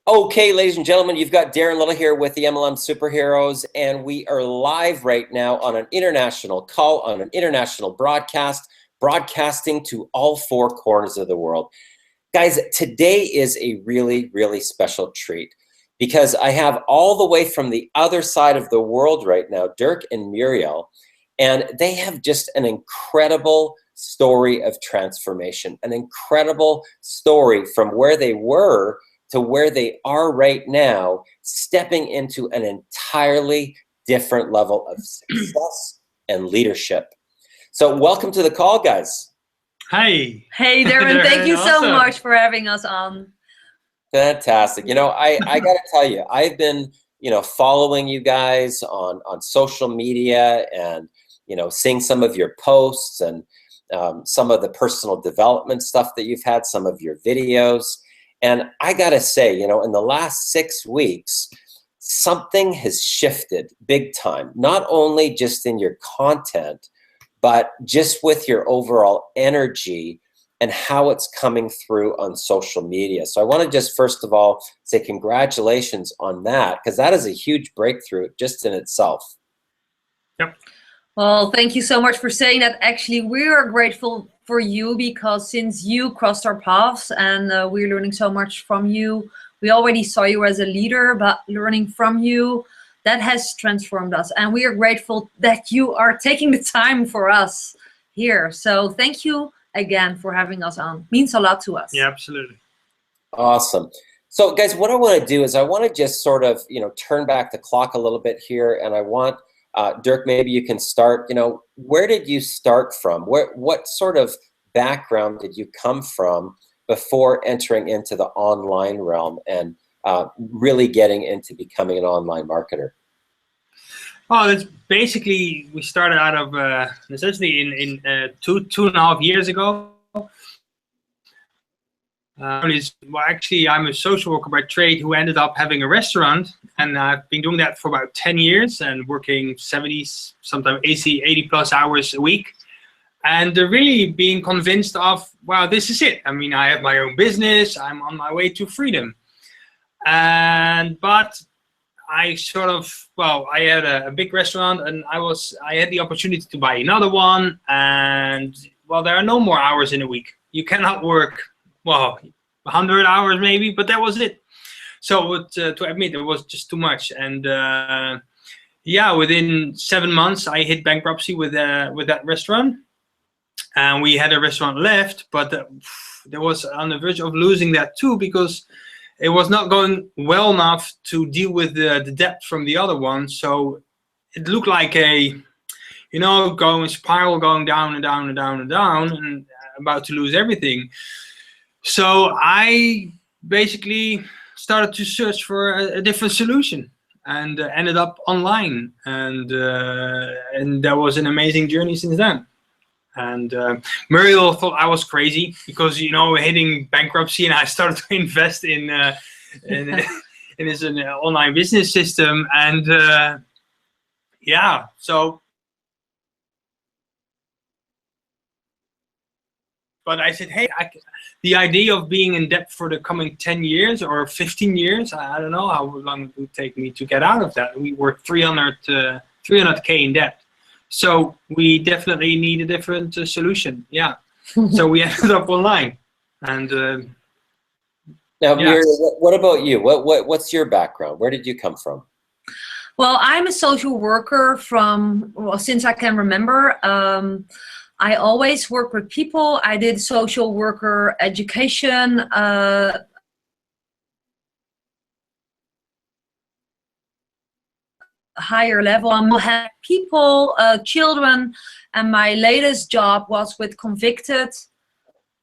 Okay, ladies and gentlemen, you've got Darren Little here with the MLM Superheroes, and we are live right now on an international call, on an international broadcast, broadcasting to all four corners of the world. Guys, today is a really, really special treat because I have all the way from the other side of the world right now, Dirk and Muriël, and they have just an incredible story of transformation, an incredible story from where they were to where they are right now, stepping into an entirely different level of success and leadership. So welcome to the call, guys. Hi. Hey, Darren, thank you so much for having us on. Fantastic. You know, I got to tell you, I've been, following you guys on social media and, seeing some of your posts and some of the personal development stuff that you've had, some of your videos. And I got to say, in the last 6 weeks, something has shifted big time, not only just in your content, but just with your overall energy and how it's coming through on social media. So I want to just first of all say congratulations on that, because that is a huge breakthrough just in itself. Yep. Well, thank you so much for saying that. Actually, we are grateful for you because since you crossed our paths and we're learning so much from you, we already saw you as a leader, but learning from you, that has transformed us. And we are grateful that you are taking the time for us here. So thank you again for having us on. Means a lot to us. Yeah, absolutely. Awesome. So guys, what I want to do is I want to just sort of, turn back the clock a little bit here. And I want Dirk, maybe you can start, where did you start from? What sort of background did you come from before entering into the online realm and really getting into becoming an online marketer? Well, it's basically, we started out of essentially in 2.5 years ago. Well, actually, I'm a social worker by trade who ended up having a restaurant, and I've been doing that for about 10 years and working 70, sometimes 80 plus hours a week, and really being convinced of, wow, this is it. I mean, I have my own business. I'm on my way to freedom. But I sort of, I had a big restaurant, and I had the opportunity to buy another one, and there are no more hours in a week. You cannot work 100 hours maybe, but that was it. So to admit, it was just too much. And within 7 months, I hit bankruptcy with that restaurant. And we had a restaurant left, but there was on the verge of losing that too, because it was not going well enough to deal with the debt from the other one. So it looked like a, spiral going down and down and down and down, and about to lose everything. So I basically started to search for a different solution, and ended up online, and that was an amazing journey since then. And Muriël thought I was crazy because hitting bankruptcy, and I started to invest in this online business system, and so. But I said, hey, the idea of being in debt for the coming 10 years or 15 years, I don't know how long it would take me to get out of that. We were 300K in debt. So we definitely need a different solution. Yeah. So we ended up online. And now, Muriël, what about you? What's your background? Where did you come from? Well, I'm a social worker since I can remember. I always work with people. I did social worker education. Higher level. I had people, children, and my latest job was with convicted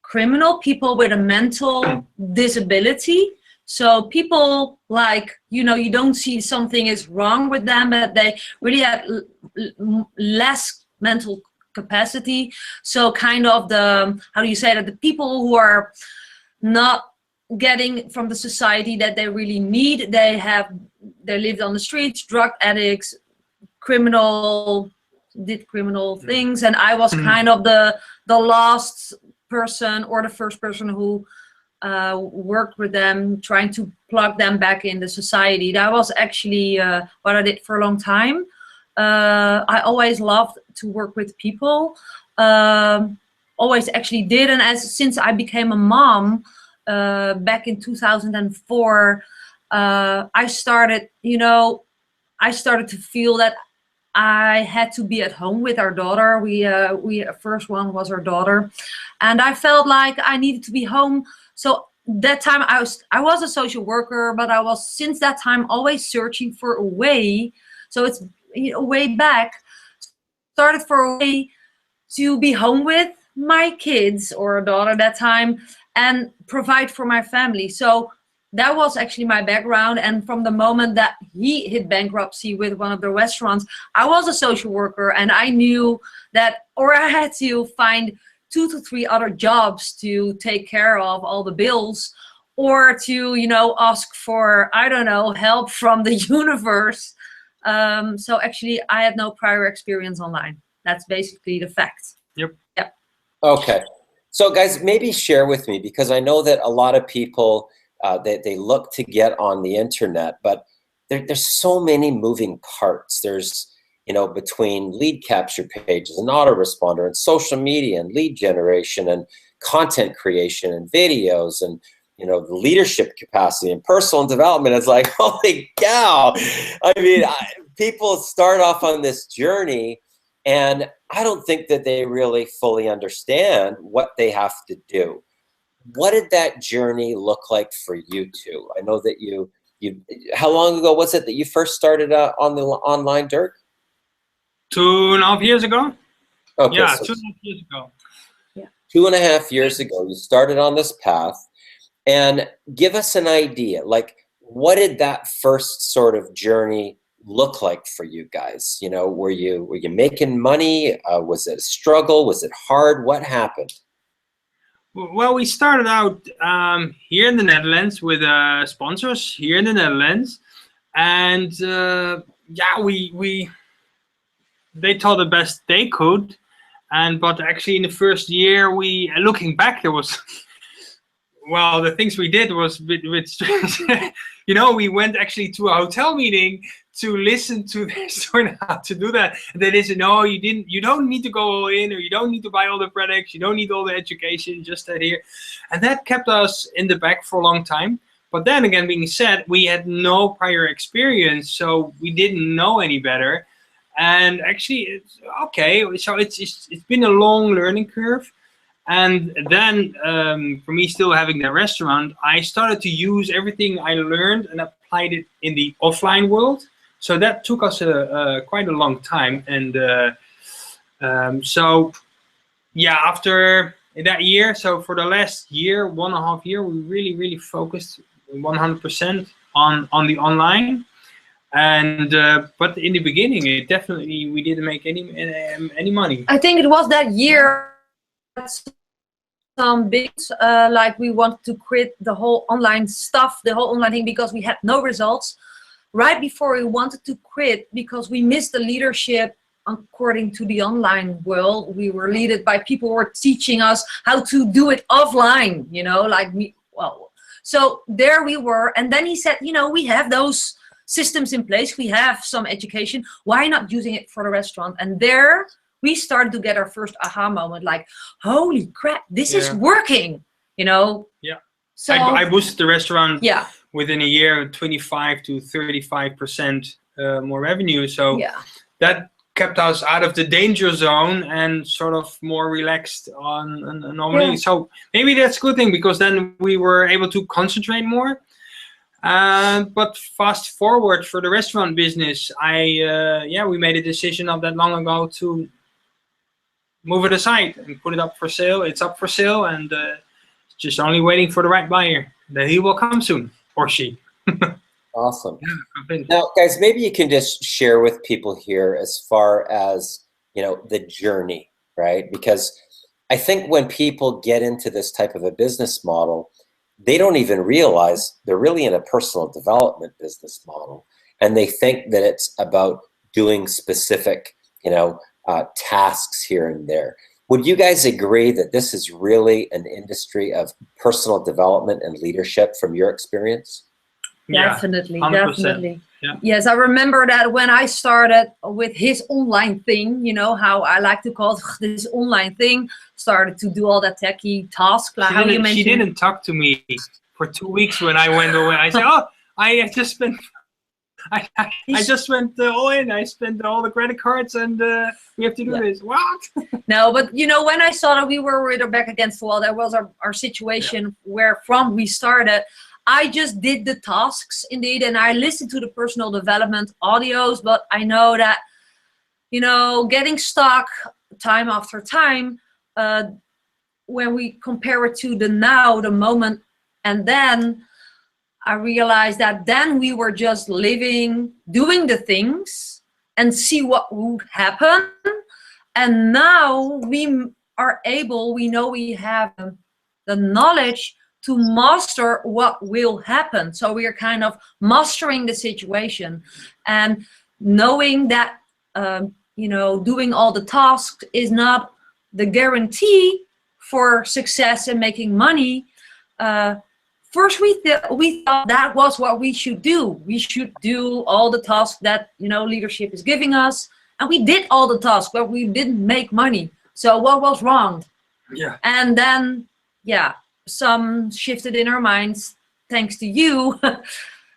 criminal people with a mental disability. So people like, you don't see something is wrong with them, but they really have less mental capacity. So kind of the people who are not getting from the society that they really need, they lived on the streets, drug addicts, did criminal things, and I was kind of the last person or the first person who worked with them, trying to plug them back in the society. That was actually what I did for a long time. I always loved to work with people. Always actually did, and since I became a mom back in 2004, I started to feel that I had to be at home with our daughter. We first one was our daughter, and I felt like I needed to be home. So that time I was a social worker, but I was since that time always searching for a way. So it's way back, started for a way to be home with my kids or a daughter that time and provide for my family. So that was actually my background. And from the moment that he hit bankruptcy with one of the restaurants, I was a social worker, and I knew that, or I had to find 2 to 3 other jobs to take care of all the bills, or to, ask for, I don't know, help from the universe. So actually I had no prior experience online. That's basically the fact. Yep. Yep. Okay. So guys, maybe share with me, because I know that a lot of people, they look to get on the internet, but there's so many moving parts. There's, between lead capture pages and autoresponder and social media and lead generation and content creation and videos and, the leadership capacity and personal development. It's like, holy cow. I mean, people start off on this journey, and I don't think that they really fully understand what they have to do. What did that journey look like for you two? I know that you how long ago was it that you first started on the online, Dirk? 2.5 years ago. Okay, Yeah, so 2.5 years ago. Yeah. 2.5 years ago, you started on this path. And give us an idea, like, what did that first sort of journey look like for you guys? Were you making money? Was it a struggle? Was it hard? What happened? Well, we started out here in the Netherlands with sponsors here in the Netherlands, and they taught the best they could, but actually in the first year, looking back, there was. Well, the things we did was a bit strange. We went actually to a hotel meeting to listen to their story on how to do that. And they said, no, you don't need to go all in, or you don't need to buy all the products, you don't need all the education, just that here. And that kept us in the back for a long time. But then again, being said, we had no prior experience, so we didn't know any better. And actually, it's okay. So it's been a long learning curve. And then for me still having that restaurant, I started to use everything I learned and applied it in the offline world. So that took us quite a long time. And so, yeah, after that year, so for the last year, 1.5 years, we really focused 100% on the online. And but in the beginning, we didn't make any money. I think it was that year. Some big like we wanted to quit the whole online stuff, the whole online thing, because we had no results. Right before we wanted to quit, because we missed the leadership according to the online world. We were led by people who were teaching us how to do it offline, like me. Well, so there we were, and then he said, we have those systems in place, we have some education, why not using it for the restaurant? And there we started to get our first aha moment, like, holy crap, this is working, Yeah. So I boosted the restaurant within a year, 25 to 35% more revenue. So that kept us out of the danger zone and sort of more relaxed on normally. So maybe that's a good thing, because then we were able to concentrate more. But fast forward for the restaurant business, we made a decision not that long ago to move it aside and put it up for sale. It's up for sale, and just only waiting for the right buyer. Then he will come soon, or she. Awesome. Now, guys, maybe you can just share with people here as far as, the journey, right? Because I think when people get into this type of a business model, they don't even realize they're really in a personal development business model. And they think that it's about doing specific, tasks here and there. Would you guys agree that this is really an industry of personal development and leadership from your experience? Definitely, 100%. definitely. Yeah. Yes, I remember that when I started with his online thing, you know, how I like to call it, this online thing, started to do all that techie tasks, like how you mentioned. She didn't talk to me for 2 weeks when I went away. I said, oh, I just spent, I just went all in. I spent all the credit cards and we have to do this. What? No, but you know, when I saw that we were with our back against the wall, that was our situation where from we started. I just did the tasks indeed, and I listened to the personal development audios, but I know that, you know, getting stuck time after time, when we compare it to the now, the moment, and then I realized that then we were just living, doing the things and see what would happen. And now we are able, we know we have the knowledge to master what will happen. So we are kind of mastering the situation and knowing that, you know, doing all the tasks is not the guarantee for success and making money. First, we thought that was what we should do. We should do all the tasks that, you know, leadership is giving us. And we did all the tasks, but we didn't make money. So what was wrong? Yeah. And then, yeah, some shifted in our minds, thanks to you.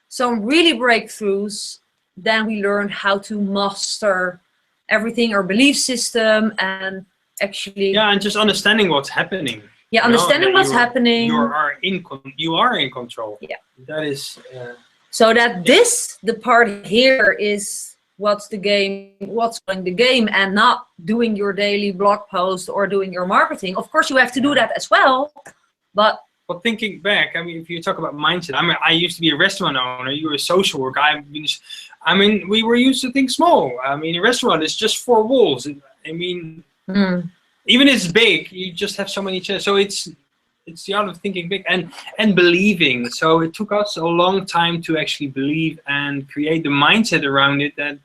Some really breakthroughs. Then we learned how to master everything, our belief system, and actually. Yeah, and just understanding what's happening. Yeah, understanding what's happening. You are in control. Yeah. That is. So that the part here is what's the game, what's going the game, and not doing your daily blog post or doing your marketing. Of course, you have to do that as well. But thinking back, I mean, if you talk about mindset, I mean, I used to be a restaurant owner. You were a social worker. I mean, we were used to think small. I mean, a restaurant is just 4 walls. I mean, even if it's big, you just have so many chairs. So it's the art of thinking big and believing. So it took us a long time to actually believe and create the mindset around it that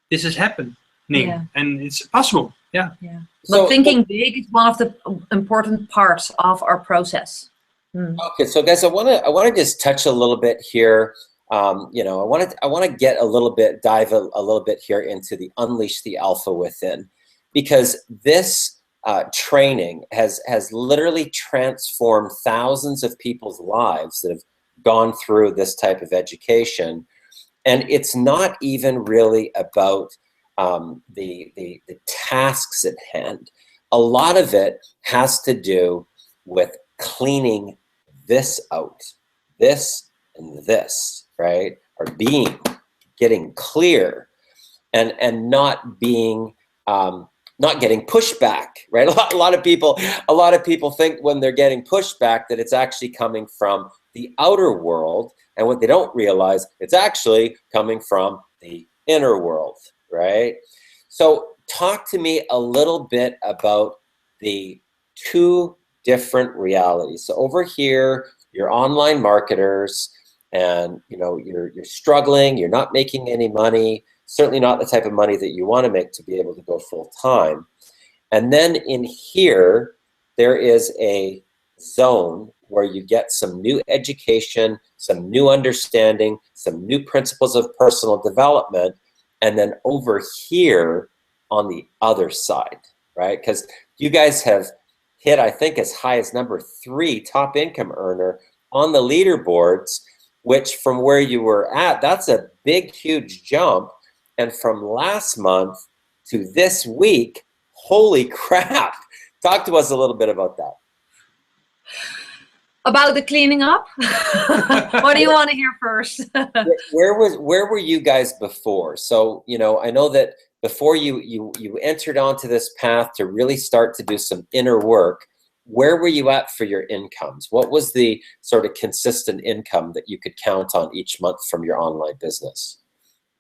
this is happening and it's possible. Yeah. Yeah. But thinking big is one of the important parts of our process. Okay, so guys, I want to just touch a little bit here. You know, I want to get a little bit, dive a little bit here into the Unleash the Alpha Within, because this training has literally transformed thousands of people's lives that have gone through this type of education, and it's not even really about the tasks at hand. A lot of it has to do with cleaning this out, this and this, right? Or getting clear, and not being not getting pushback, right? A lot of people think when they're getting pushback that it's actually coming from the outer world, and what they don't realize, it's actually coming from the inner world. Right? So talk to me a little bit about the 2 different realities. So over here, you're online marketers, and you know you're struggling, you're not making any money, certainly not the type of money that you want to make to be able to go full time. And then in here, there is a zone where you get some new education, some new understanding, some new principles of personal development. And then over here on the other side, right? Because you guys have hit, I think, as high as number 3 top income earner on the leaderboards, which from where you were at, that's a big, huge jump. And from last month to this week, holy crap. Talk to us a little bit about that. About the cleaning up? What do you want to hear first? Where were you guys before? So, you know, I know that before you entered onto this path to really start to do some inner work, where were you at for your incomes? What was the sort of consistent income that you could count on each month from your online business?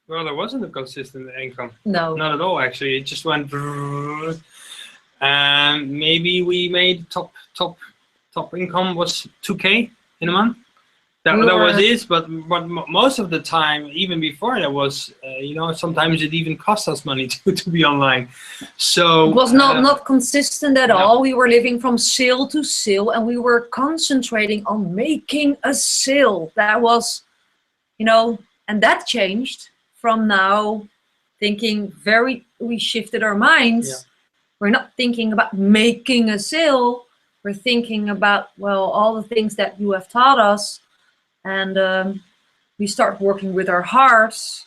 Well, there wasn't a consistent income. No. Not at all, actually. It just went. Maybe we made top income was 2K in a month. That was this, but most of the time, even before that was, you know, sometimes it even cost us money to be online. So it was not consistent at all. We were living from sale to sale, and we were concentrating on making a sale. That was, you know, and that changed from now thinking we shifted our minds. Yeah. We're not thinking about making a sale. We're thinking about, well, all the things that you have taught us. And we start working with our hearts,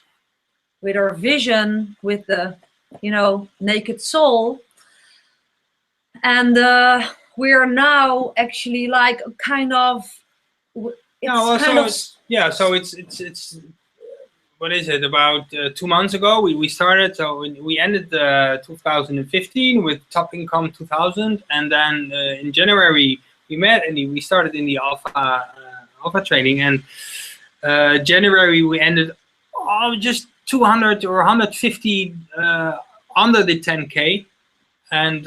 with our vision, with the, you know, naked soul. And we are now actually like a kind of, so it's what is it, about 2 months ago we started. So we ended 2015 with Top Income 2000, and then in January we met and we started in the alpha training, and January we ended just 200 or 150 under the 10K, and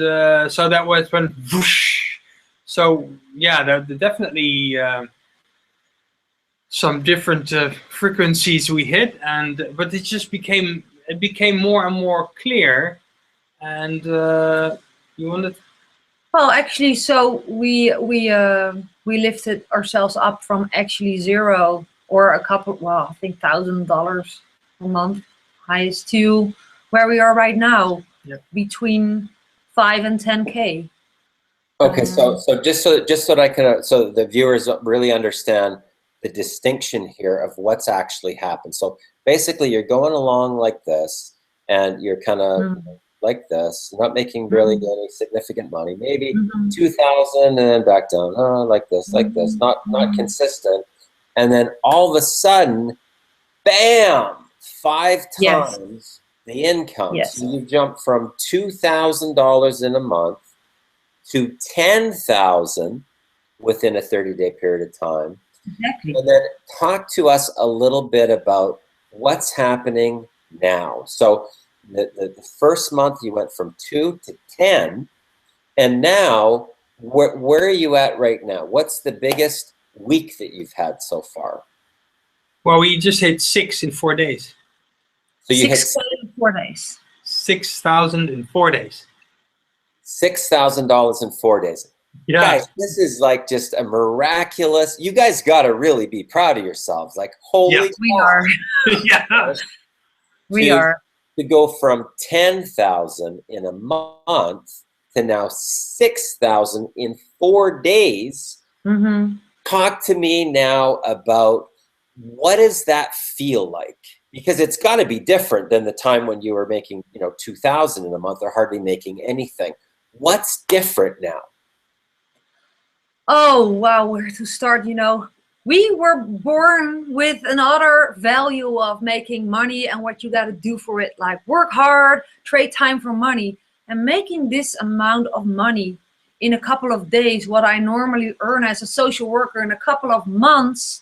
so that was when whoosh. So yeah, there definitely some different frequencies we hit, but it just became more and more clear. And you wanted? Well, actually, so we lifted ourselves up from actually zero or a couple, well, I think $1,000 a month, highest, to where we are right now, between 5 and 10K. Okay, so just so that I can, so the viewers really understand the distinction here of what's actually happened. So basically, you're going along like this, and you're kind of like this, not making really any significant money, maybe 2,000 and then back down, like this, not consistent. And then all of a sudden, bam, 5 times the income. Yes. So you jump from $2,000 in a month to 10,000 within a 30-day period of time. Exactly. And then talk to us a little bit about what's happening now. So the first month you went from 2 to 10, and now where are you at right now? What's the biggest week that you've had so far? Well, we just hit 6 in 4 days. So you hit 6,000 in 4 days. 6,000 in 4 days. $6,000 in 4 days. Yeah. Guys, this is like just a miraculous. You guys got to really be proud of yourselves. Like, holy we are. Yeah. We are. To go from 10,000 in a month to now 6,000 in 4 days. Talk to me now about what does that feel like? Because it's got to be different than the time when you were making, 2,000 in a month or hardly making anything. What's different now? Oh, wow, where to start, We were born with another value of making money and what you got to do for it, like work hard, trade time for money. And making this amount of money in a couple of days, what I normally earn as a social worker in a couple of months,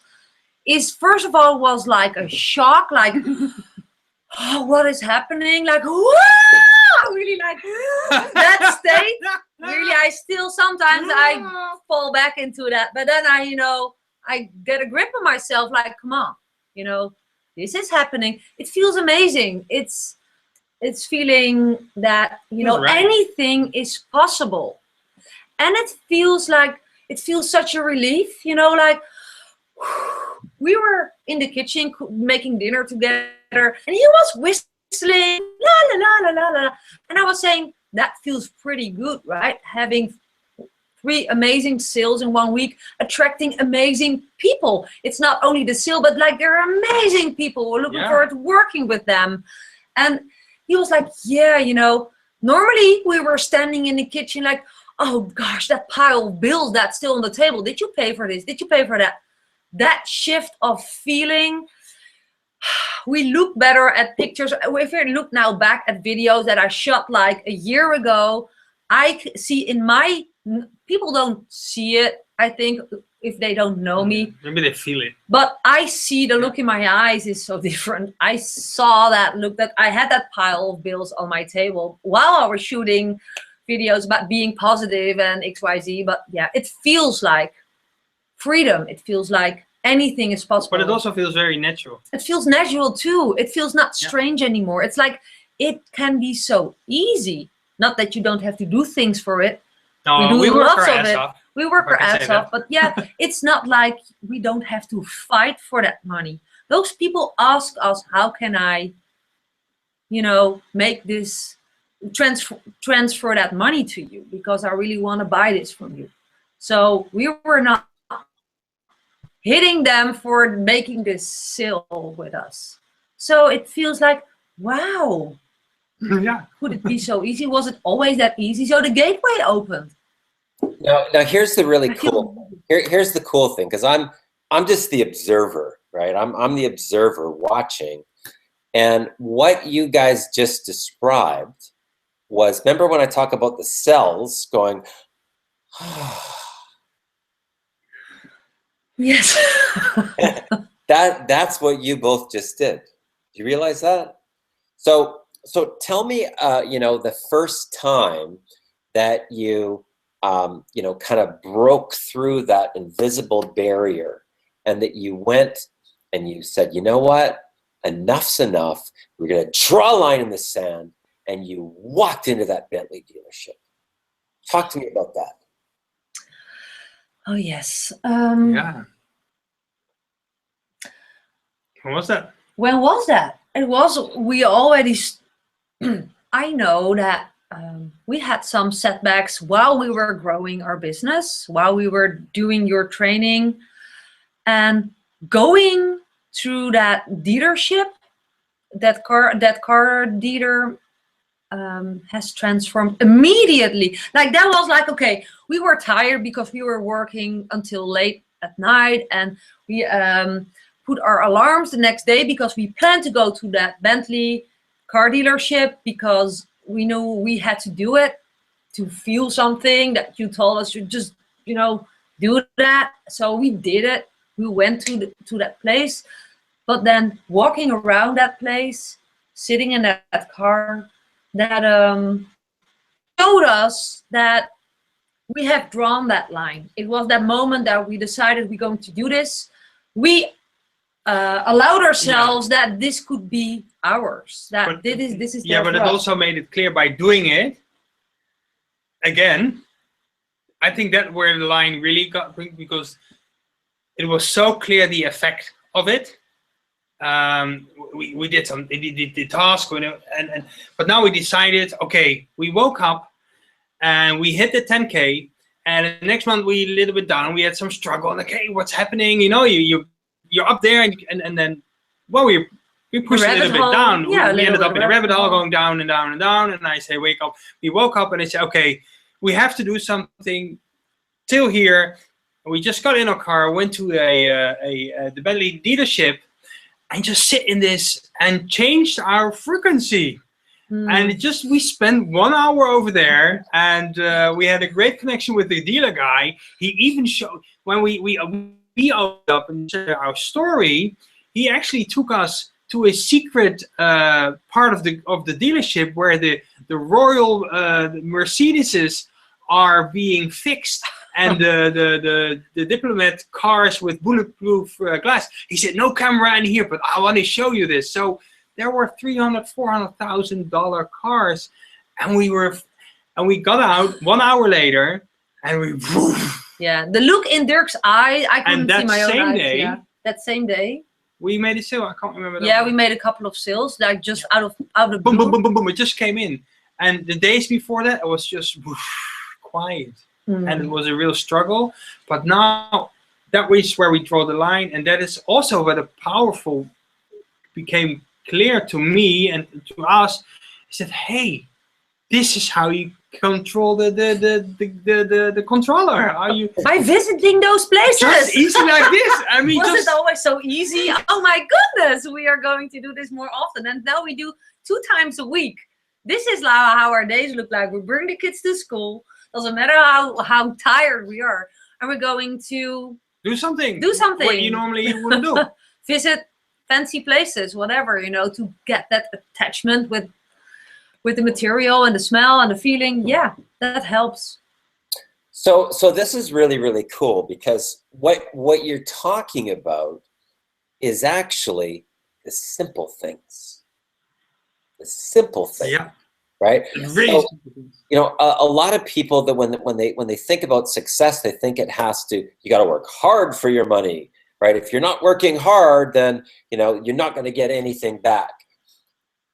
is, first of all, was like a shock, like, oh, what is happening? Like, whoa! Really like that state. Really, I still sometimes I fall back into that, but then I get a grip on myself, like, come on, this is happening. It feels amazing. It's feeling that, anything is possible. And it feels such a relief, like, we were in the kitchen making dinner together, and he was whistling, la, la, la, la, la, la. And I was saying, that feels pretty good, right? Having 3 amazing sales in 1 week, attracting amazing people. It's not only the sale, but like they're amazing people. We're looking forward to working with them. And he was like, yeah, normally we were standing in the kitchen like, oh gosh, that pile of bills that's still on the table. Did you pay for this? Did you pay for that? That shift of feeling, we look better at pictures. If we look now back at videos that I shot like a year ago, I see people don't see it, I think, if they don't know me. Maybe they feel it. But I see the look in my eyes is so different. I saw that look, that I had that pile of bills on my table while I was shooting videos about being positive and XYZ. But yeah, it feels like freedom. It feels like anything is possible. But it also feels very natural. It feels natural too. It feels not strange anymore. It's like it can be so easy. Not that you don't have to do things for it. No, we work our ass off. We work our ass off, but yeah, it's not like we don't have to fight for that money. Those people ask us, how can I, you know, make this, transfer that money to you because I really want to buy this from you. So we were not hitting them for making this sale with us. So it feels like, wow, Yeah. could it be so easy? Was it always that easy? So the gateway opened. Now here's the really cool. Here's the cool thing, because I'm just the observer, right? I'm the observer watching, and what you guys just described was, remember when I talk about the cells going, yes. that's what you both just did. Do you realize that? So tell me, you know, the first time that you you know, kind of broke through that invisible barrier, and that you went and you said, you know what, enough's enough. We're going to draw a line in the sand, and you walked into that Bentley dealership. Talk to me about that. Oh, yes. Yeah. When was that? When was that? It was, we already, I know that we had some setbacks while we were growing our business, while we were doing your training, and going through that dealership, that car dealer has transformed immediately. Like that was like, okay, we were tired because we were working until late at night, and we put our alarms the next day because we planned to go to that Bentley car dealership because we knew we had to do it to feel something that you told us to just, you know, do that. So we did it. We went to that place, but then walking around that place, sitting in that car, that showed us that we have drawn that line. It was that moment that we decided we're going to do this. We allowed ourselves that this could be ours. That this is yeah, but it also made it clear by doing it again. I think that where the line really got, because it was so clear the effect of it. We did the task, but now we decided, okay, we woke up and we hit the 10K, and the next month we a little bit down. We had some struggle, and okay, what's happening? You know, you're up there, and then, well, we pushed a little bit down. Yeah, we ended up in a rabbit hole, going down and down and down. And I say, wake up. We woke up, and I say, okay, we have to do something. Till here, we just got in our car, went to the Bentley dealership, and just sit in this and changed our frequency. And we spent 1 hour over there, and we had a great connection with the dealer guy. He even showed, when we opened up and shared our story, he actually took us to a secret part of the dealership where the royal Mercedeses are being fixed, and the diplomat cars with bulletproof glass. He said, no camera in here, but I want to show you this. So there were $300,000-$400,000 cars, and we got out 1 hour later, and we yeah, the look in Dirk's eye, I couldn't see my own eyes. Day, yeah. That same day, we made a sale. I can't remember that. Yeah, we made a couple of sales, like just out of boom, boom, boom, boom, boom. It just came in, and the days before that, it was just quiet, and it was a real struggle. But now that is where we draw the line, and that is also where the powerful became clear to me and to us. He said, "Hey, this is how you control the controller. Are you by visiting those places? Just easy like this? I mean, was it always so easy? Oh my goodness, we are going to do this more often, and now we do 2 times a week. This is how our days look like. We bring the kids to school. Doesn't matter how tired we are, and we're going to do something. Do something. What you normally wouldn't do. Visit fancy places, whatever, you know, to get that attachment with the material and the smell and the feeling. Yeah, that helps. So this is really, really cool, because what you're talking about is actually the simple things. The simple things, Yeah. right? Really So, you know, a lot of people that when they think about success, they think it has to, you got to work hard for your money, right? If you're not working hard, then, you know, you're not going to get anything back.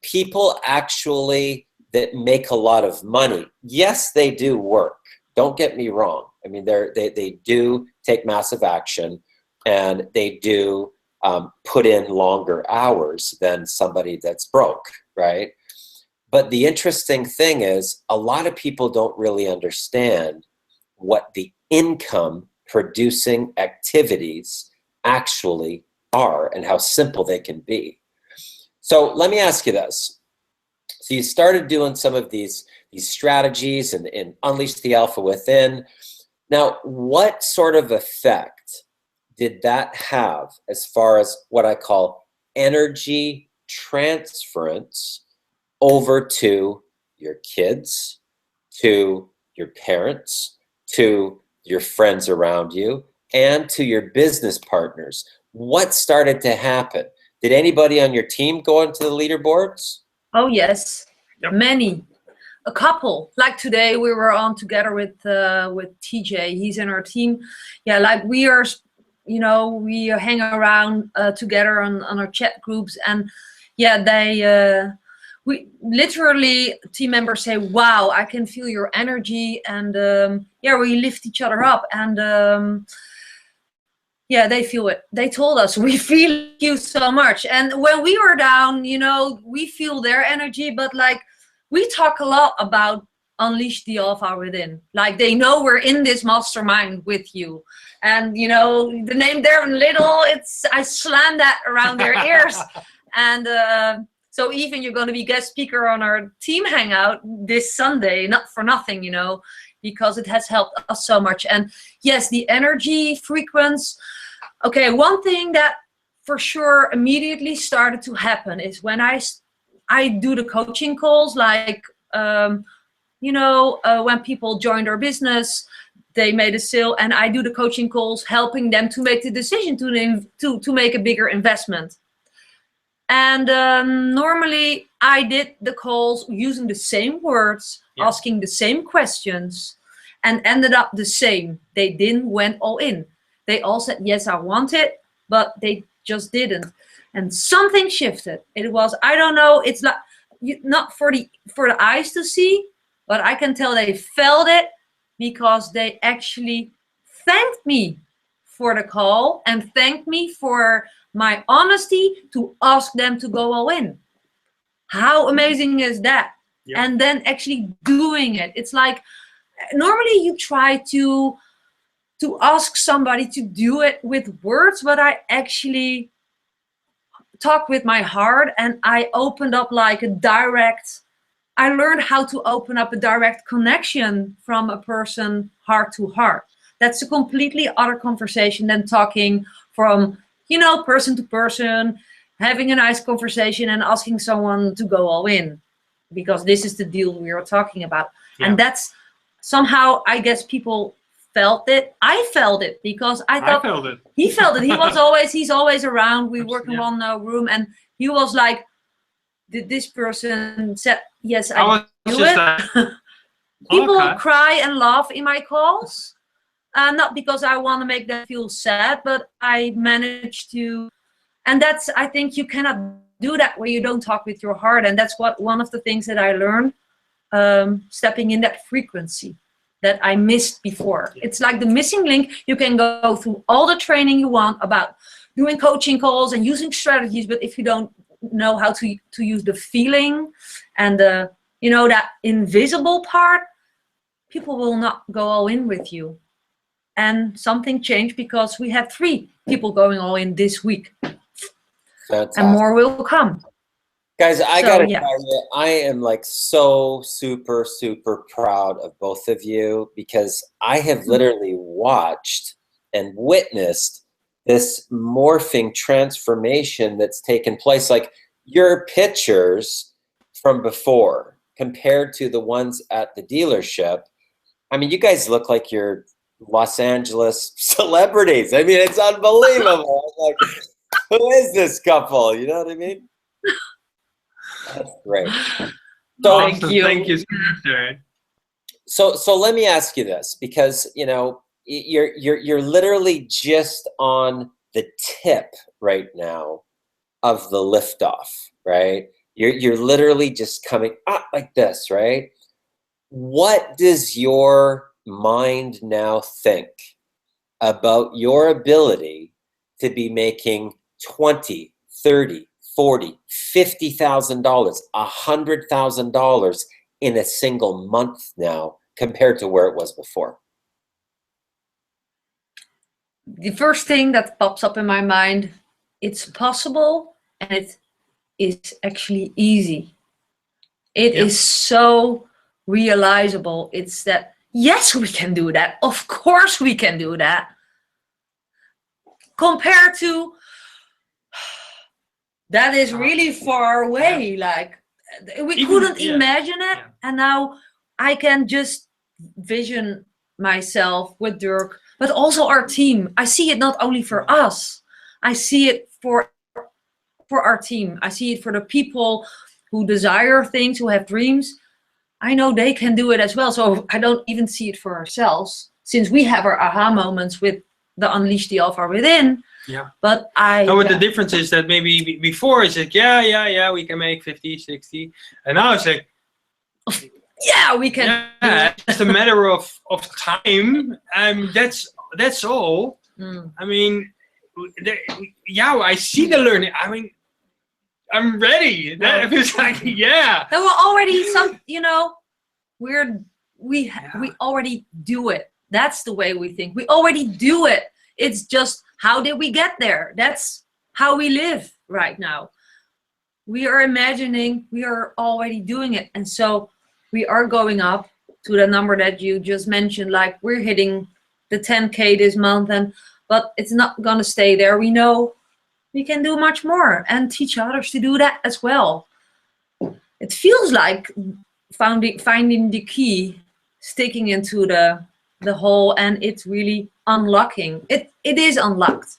People actually that make a lot of money, yes, they do work. Don't get me wrong. I mean, they do take massive action, and they do put in longer hours than somebody that's broke, right? But the interesting thing is, a lot of people don't really understand what the income producing activities actually are and how simple they can be. So let me ask you this. So you started doing some of these strategies and Unleash the Alpha Within. Now, what sort of effect did that have as far as what I call energy transference over to your kids, to your parents, to your friends around you, and to your business partners? What started to happen? Did anybody on your team go into the leaderboards? Oh yes, Yep. many. A couple. Like today, we were on together with TJ. He's in our team. Yeah, like we are, you know, we hang around together on our chat groups, and yeah, we literally, team members say, "Wow, I can feel your energy," and yeah, we lift each other up, and yeah, they feel it. They told us, "We feel you so much," and when we were down, you know, we feel their energy, but like, we talk a lot about Unleash the Alpha Within. Like, they know we're in this mastermind with you. And, you know, the name Darren Little, I slam that around their ears. And so even you're going to be guest speaker on our team hangout this Sunday, not for nothing, you know, because it has helped us so much. And yes, the energy frequency. Okay, one thing that for sure immediately started to happen is when I do the coaching calls, like, you know, when people joined our business, they made a sale, and I do the coaching calls, helping them to make the decision to make a bigger investment. And normally I did the calls using the same words, yeah, asking the same questions, and ended up the same. They didn't went all in. They all said, yes, I want it, but they just didn't. And something shifted. It was, I don't know, it's like, not for the eyes to see, but I can tell they felt it, because they actually thanked me for the call and thanked me for my honesty to ask them to go all in. How amazing is that? Yeah. And then actually doing it. It's like, normally you try to ask somebody to do it with words, but I actually talk with my heart, and I opened up like a direct, I learned how to open up a direct connection from a person heart to heart. That's a completely other conversation than talking from, you know, person to person, having a nice conversation and asking someone to go all in, because this is the deal we are talking about. Yeah. And that's somehow, I guess people felt it. I felt it, because I thought I felt it. He felt it. He's always around. We work in one room, and he was like, did this person said, yes, I do it. Like, people cry and laugh in my calls. Not because I want to make them feel sad, but I managed to, and that's, I think you cannot do that where you don't talk with your heart. And that's one of the things that I learned, stepping in that frequency that I missed before. It's like the missing link. You can go through all the training you want about doing coaching calls and using strategies, but if you don't know how to use the feeling and the, you know, that invisible part, people will not go all in with you. And something changed, because we have 3 people going all in this week. Fantastic. And more will come. Guys, I gotta tell you, I am like so super, super proud of both of you, because I have literally watched and witnessed this morphing transformation that's taken place. Like, your pictures from before compared to the ones at the dealership, I mean, you guys look like you're Los Angeles celebrities. I mean, it's unbelievable. Like, who is this couple? You know what I mean? That's great. So, Awesome. Thank you, sir. So let me ask you this, because you know you're literally just on the tip right now of the liftoff, right? You're literally just coming up like this, right? What does your mind now think about your ability to be making $20, $30, $40, $50,000, $100,000 in a single month now compared to where it was before? The first thing that pops up in my mind, it's possible, and it is actually easy. It is so realizable. It's that, yes, we can do that. Of course we can do that. Compared to, that is really far away. Like, we couldn't imagine it. And now I can just vision myself with Dirk, but also our team. I see it not only for us. I see it for our team. I see it for the people who desire things, who have dreams. I know they can do it as well. So I don't even see it for ourselves, since we have our aha moments with the Unleash the Alpha Within. Yeah. But the difference is that maybe before it's like, yeah, we can make 50, 60. And now it's like, yeah, we can. Yeah, it's a matter of time. That's all. I mean, I see the learning. I mean, I'm ready. That feels like, yeah. There were already some, you know, we already do it. That's the way we think. We already do it. It's just, how did we get there? That's how we live right now. We are imagining, we are already doing it. And so we are going up to the number that you just mentioned. Like, we're hitting the 10K this month, but it's not gonna stay there. We know we can do much more and teach others to do that as well. It feels like finding the key, sticking into the hole, and it's really unlocking. It is unlocked.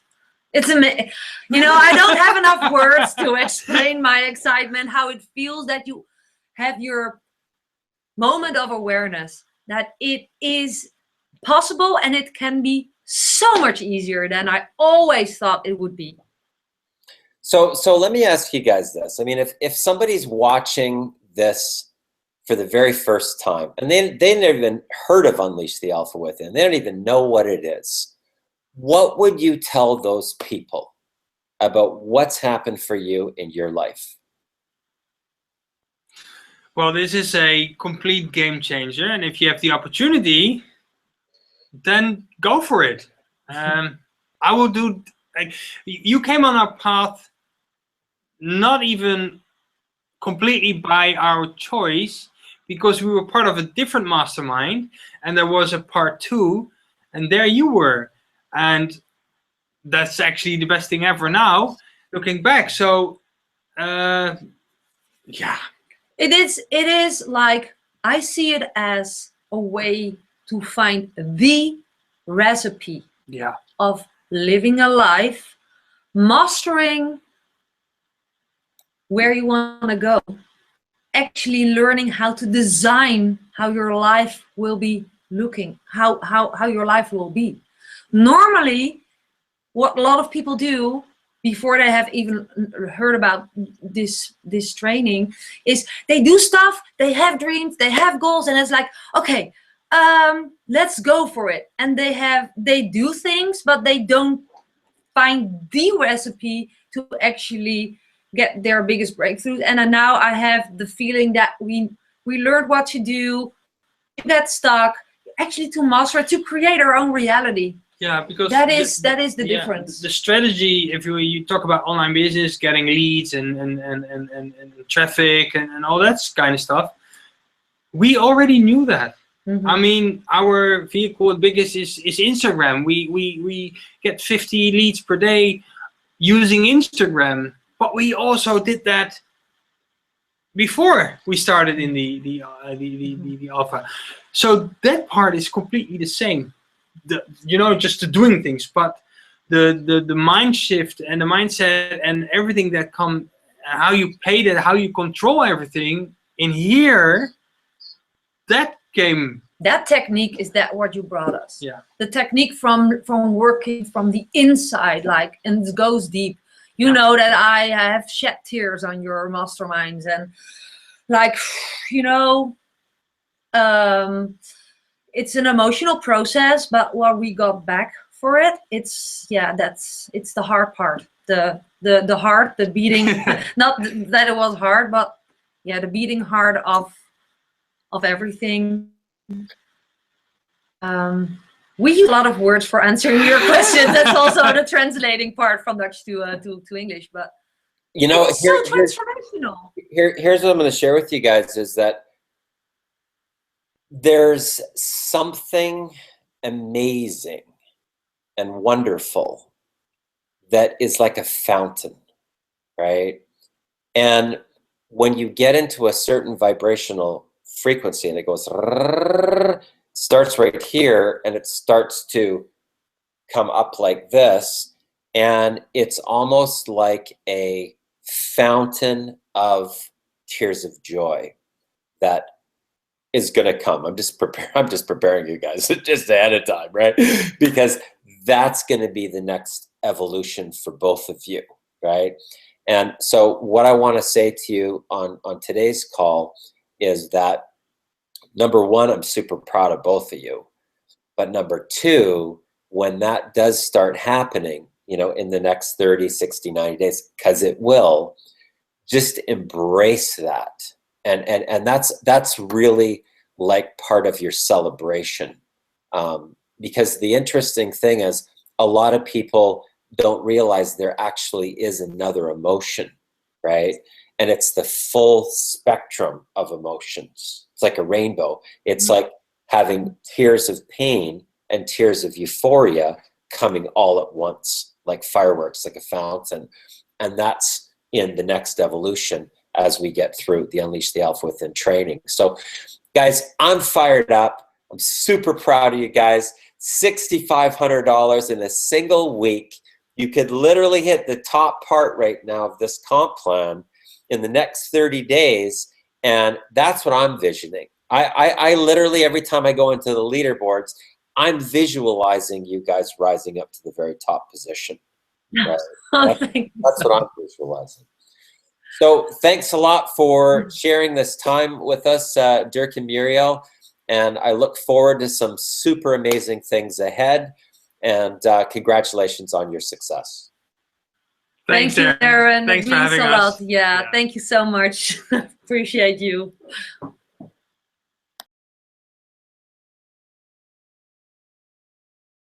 It's amazing. You know, I don't have enough words to explain my excitement, how it feels that you have your moment of awareness that it is possible, and it can be so much easier than I always thought it would be. So let me ask you guys this. I mean, if somebody's watching this for the very first time, and they never even heard of Unleash the Alpha Within, they don't even know what it is, what would you tell those people about what's happened for you in your life? Well, this is a complete game changer, and if you have the opportunity, then go for it. I will do. Like, you came on our path not even completely by our choice, because we were part of a different mastermind, and there was a part 2, and there you were, and that's actually the best thing ever now, looking back. So, yeah. It is like, I see it as a way to find the recipe of living a life, mastering where you want to go, actually learning how to design how your life will be looking, how your life will be. Normally, what a lot of people do before they have even heard about this training is they do stuff, they have dreams, they have goals, and it's like, okay, let's go for it. And they do things, but they don't find the recipe to actually get their biggest breakthroughs. And now I have the feeling that we learned what to do, get stuck, actually to master it, to create our own reality. Yeah, because that is the difference. The strategy, if you talk about online business, getting leads and traffic and all that kind of stuff, we already knew that. I mean, our vehicle, the biggest is Instagram. We get 50 leads per day using Instagram, but we also did that before we started in the alpha. So that part is completely the same. Just the doing things, but the mind shift and the mindset and everything that come, how you play that, how you control everything in here, that came. That technique is that what you brought us. Yeah. The technique from working from the inside, like, and it goes deep. You know that I have shed tears on your masterminds, and like, it's an emotional process, but what we got back for it, it's the hard part. The heart, the beating, not that it was hard, but yeah, the beating heart of everything. We use a lot of words for answering your questions. That's also the translating part from Dutch to English, but it's so transformational. Here's what I'm going to share with you guys is that there's something amazing and wonderful that is like a fountain, right? And when you get into a certain vibrational frequency and it goes, starts right here and it starts to come up like this, and it's almost like a fountain of tears of joy that is going to come. I'm just preparing you guys just ahead of time, right? Because that's going to be the next evolution for both of you, right? And so what I want to say to you on today's call is that, number one, I'm super proud of both of you. But number two, when that does start happening, in the next 30, 60, 90 days, because it will, just embrace that. And that's really like part of your celebration. Because the interesting thing is a lot of people don't realize there actually is another emotion, right? And it's the full spectrum of emotions. It's like a rainbow. It's like having tears of pain and tears of euphoria coming all at once, like fireworks, like a fountain. And that's in the next evolution as we get through the Unleash the Alpha Within training. So guys, I'm fired up. I'm super proud of you guys. $6,500 in a single week. You could literally hit the top part right now of this comp plan in the next 30 days. And that's what I'm visioning. I literally, every time I go into the leaderboards, I'm visualizing you guys rising up to the very top position. Right? That's what I'm visualizing. So thanks a lot for sharing this time with us, Dirk and Muriël. And I look forward to some super amazing things ahead. And congratulations on your success. Thank you, Darren. Thanks it for means having a us. lot. Yeah, thank you so much. Appreciate you.